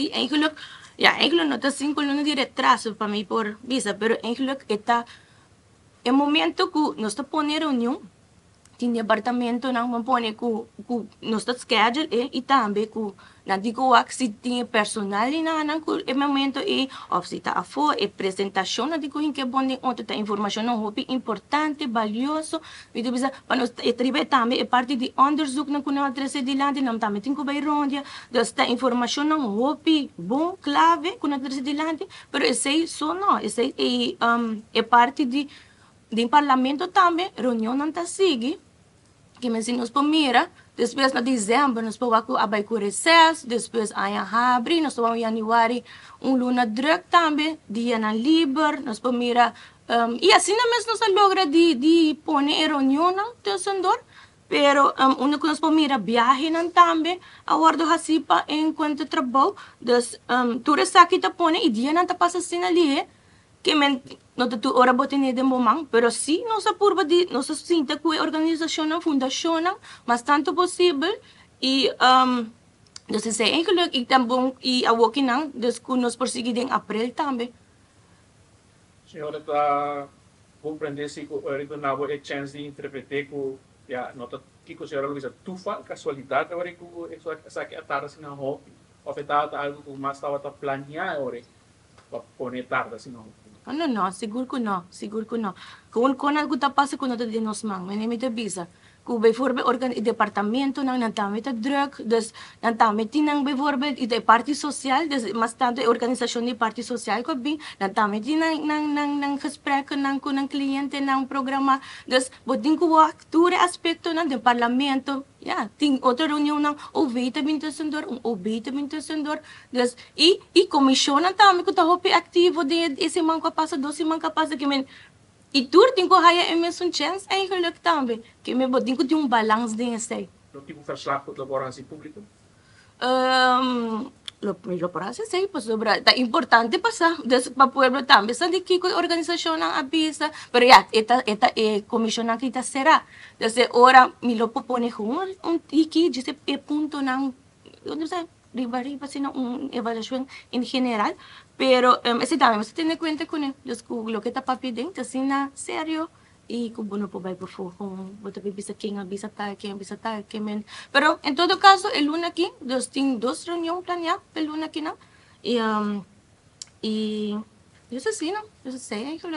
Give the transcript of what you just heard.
sí, eigenlijk, ja, eigenlijk no está 5 anos de retraso para mí por visa, pero eigenlijk está, el momento que nos está poniendo reunión, tem departamento não me põe que nós está schedule e também que não digo que se tem personal não que é momento e ou se está a for e apresentação não digo que é bom de onde está informação não é importante valioso e depois para nós e tribe também é parte de onderzoek não que não adresse de lande não também tem que vai rondia dus esta informação não é bom clave que não adresse de lande pero esse só não esse é parte de parlamento também reunião não está seguindo que me nos pomira, depois na dezembro nos pomos abai com recesso, depois em abril nós vamos em januário luna druk também, dia na liber, nos pomira e assim mesmo nós logra de pôr em reunião não tesandor, pero uno que nos pomira viaje não também, a guardo hasipa enquanto trabalho, dus tu resta aqui tá põe e dia não tá passa assim ali, que men no tu ora botene de momang, pero si nossa purba de nossa sinta que a organização não fundação mas tanto possível e dus se eigenlijk ik também e a working não dus que nos perseguir em abril também. Senhora está compreender se o retornava a chance de interpretar que já nota que a senhora Luísa tufa casualidade agora que essa que a tarde assim não hobby afetada algo que mais estava a planear agora para pôr tarde assim não. Ano no, siguro ko no, siguro ko no. Kung algo tapasa ko na de nos mang, may nimi bisa. Kung bijvoorbeeld departamento nang nantami ta druk, dus nantami tinang bijvoorbeeld de party social, dus mas tanto organisasyon ni party social ko bin, nantami tin nang gesprekken nang ko ng kliyente nang programa, dus boding ko akture aspekto ng parlamento. Ja, tem outra reunião não, o veita bintosendor, o veita bintosendor, dus e comissão também que tá hopi ativo de esse manca passa, doce manca passa que men e tur tem que haya emerson chance eigenlijk também, que me boding ko tem balance de esse. Não tipo verslag de laboratório público? Lo para sei pues sobre ta importante pasa des pa pueblo também sa de que organização ang abisa pero ya esta comissão ang kita será desde ora mi lo propone iki dice punto nang onde sa riba sino evaluação em geral pero esse também você tem em conta com lo que está papidem assim na sério e kung bono po ba po kung boto bisa king bisa tal que men pero en todo caso el luna aquí dos reunión planeada el luna aquí no y eso sí no eso sí hay que